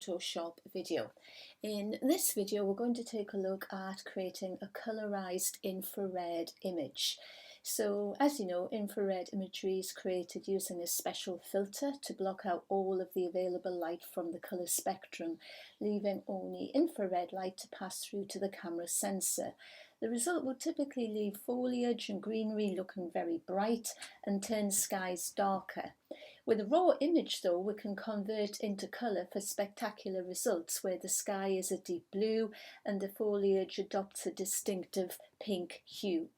Photoshop video. In this video we're going to take a look at creating a colorized infrared image. So as you know, infrared imagery is created using a special filter to block out all of the available light from the colour spectrum, leaving only infrared light to pass through to the camera sensor. The result will typically leave foliage and greenery looking very bright and turn skies darker. With a raw image though, we can convert into colour for spectacular results where the sky is a deep blue and the foliage adopts a distinctive pink hue.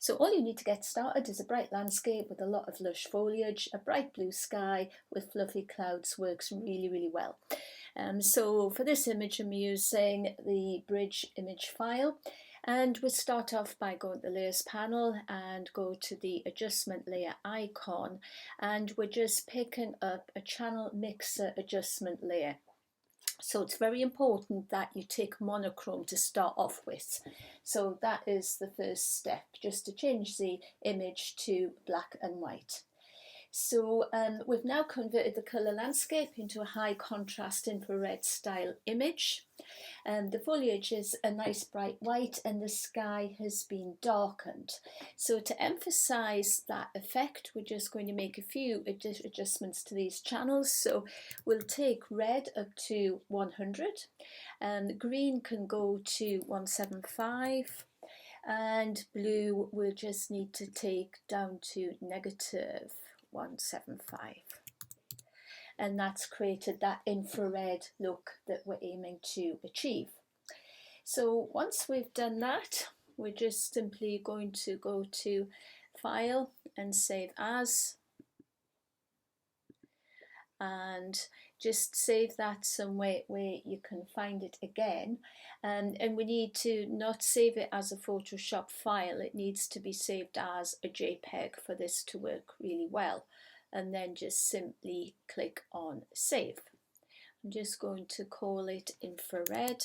So all you need to get started is a bright landscape with a lot of lush foliage. A bright blue sky with fluffy clouds works really well. So for this image I'm using the bridge image file. And we'll start off by going to the layers panel and go to the adjustment layer icon, and we're just picking up a channel mixer adjustment layer. So it's very important that you tick monochrome to start off with. So that is the first step, just to change the image to black and white. So we've now converted the colour landscape into a high contrast infrared style image. The foliage is a nice bright white and the sky has been darkened. So to emphasise that effect, we're just going to make a few adjustments to these channels. So we'll take red up to 100, and green can go to 175, and blue we'll just need to take down to negative 175, and that's created that infrared look that we're aiming to achieve. So once we've done that, we're just simply going to go to File and Save As, and just save that somewhere where you can find it again. And we need to not save it as a Photoshop file, it needs to be saved as a JPEG for this to work really well. And then just simply click on Save. I'm just going to call it infrared,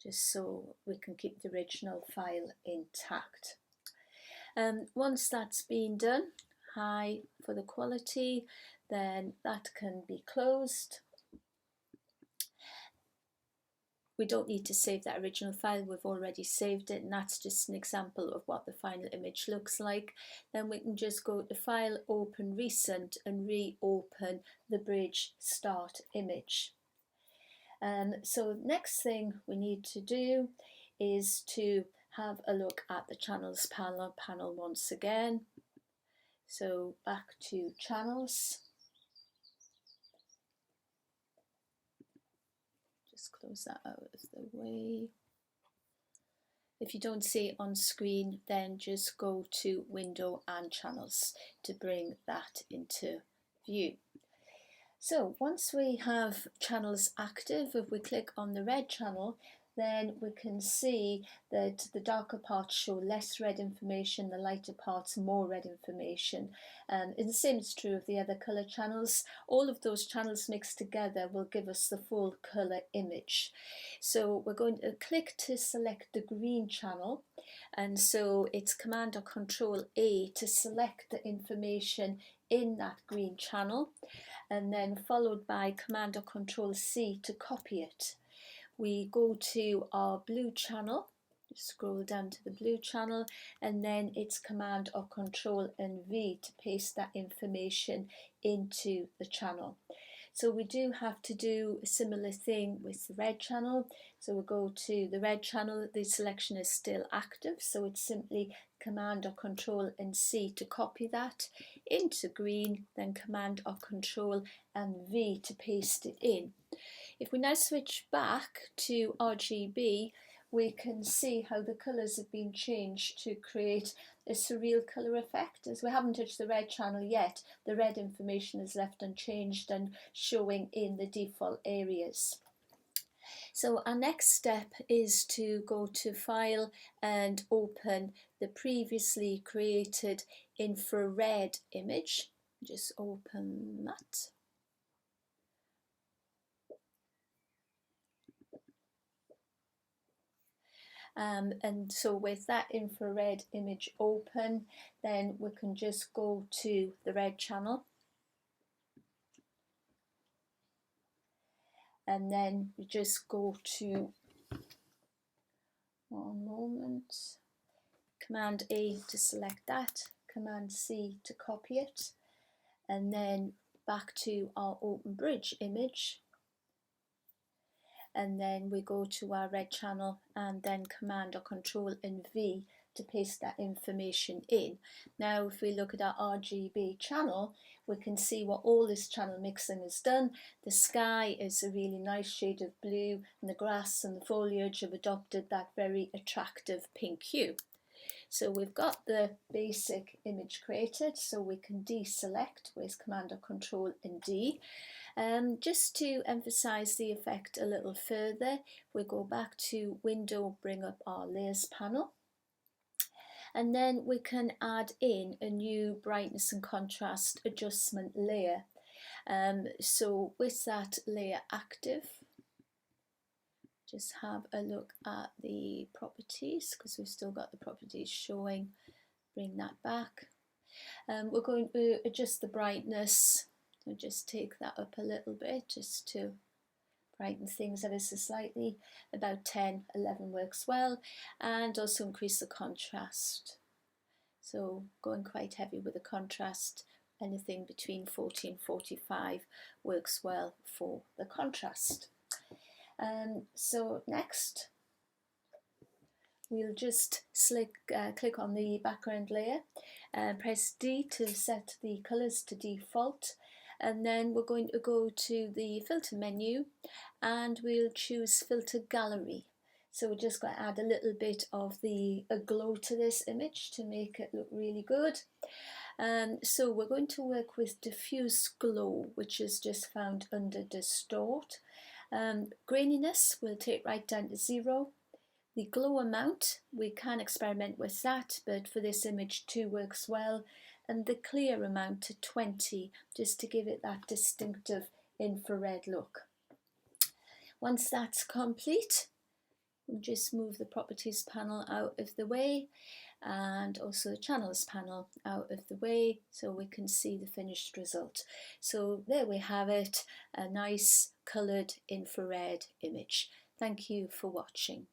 just so we can keep the original file intact. Once that's been done, high for the quality, then that can be closed. We don't need to save that original file, we've already saved it, and that's just an example of what the final image looks like. Then we can just go to File, Open Recent, and reopen the bridge start image. So next thing we need to do is to have a look at the channels panel once again. So back to channels. Just close that out of the way. If you don't see it on screen, then just go to Window and Channels to bring that into view. So once we have channels active, if we click on the red channel, then we can see that the darker parts show less red information, the lighter parts more red information. And the same is true of the other colour channels. All of those channels mixed together will give us the full colour image. So we're going to click to select the green channel, and so it's Command or Control A to select the information in that green channel, and then followed by Command or Control C to copy it. We go to our blue channel, scroll down to the blue channel, and then it's Command or Control and V to paste that information into the channel. So we do have to do a similar thing with the red channel. So we'll go to the red channel, the selection is still active, so it's simply Command or Control and C to copy that into green, then Command or Control and V to paste it in. If we now switch back to RGB, we can see how the colours have been changed to create a surreal colour effect. As we haven't touched the red channel yet, the red information is left unchanged and showing in the default areas. So our next step is to go to File and open the previously created infrared image. Just open that. And so with that infrared image open, then we can just go to the red channel and then we just go to, one moment, Command A to select that, Command C to copy it, and then back to our Open Bridge image, and then we go to our red channel and then Command or Control and V to paste that information in. Now if we look at our RGB channel, we can see what all this channel mixing has done. The sky is a really nice shade of blue, and the grass and the foliage have adopted that very attractive pink hue. So we've got the basic image created, so we can deselect with Command or Control and D. Just to emphasize the effect a little further, we go back to Window, bring up our Layers panel, and then we can add in a new brightness and contrast adjustment layer. So with that layer active, just have a look at the properties, because we've still got the properties showing. Bring that back. We're going to adjust the brightness. I'll just take that up a little bit just to brighten things ever so slightly. About 10, 11 works well, and also increase the contrast. So going quite heavy with the contrast, anything between 40 and 45 works well for the contrast. So next, we'll just click on the background layer, press D to set the colours to default, and then we're going to go to the filter menu and we'll choose filter gallery. So we're just going to add a little bit of a glow to this image to make it look really good. So we're going to work with diffuse glow, which is just found under distort. Graininess we'll take right down to 0. The glow amount, we can experiment with that, but for this image 2 works well. And the clear amount to 20, just to give it that distinctive infrared look. Once that's complete, we'll just move the properties panel out of the way and also the channels panel out of the way so we can see the finished result. So there we have it, a nice coloured infrared image. Thank you for watching.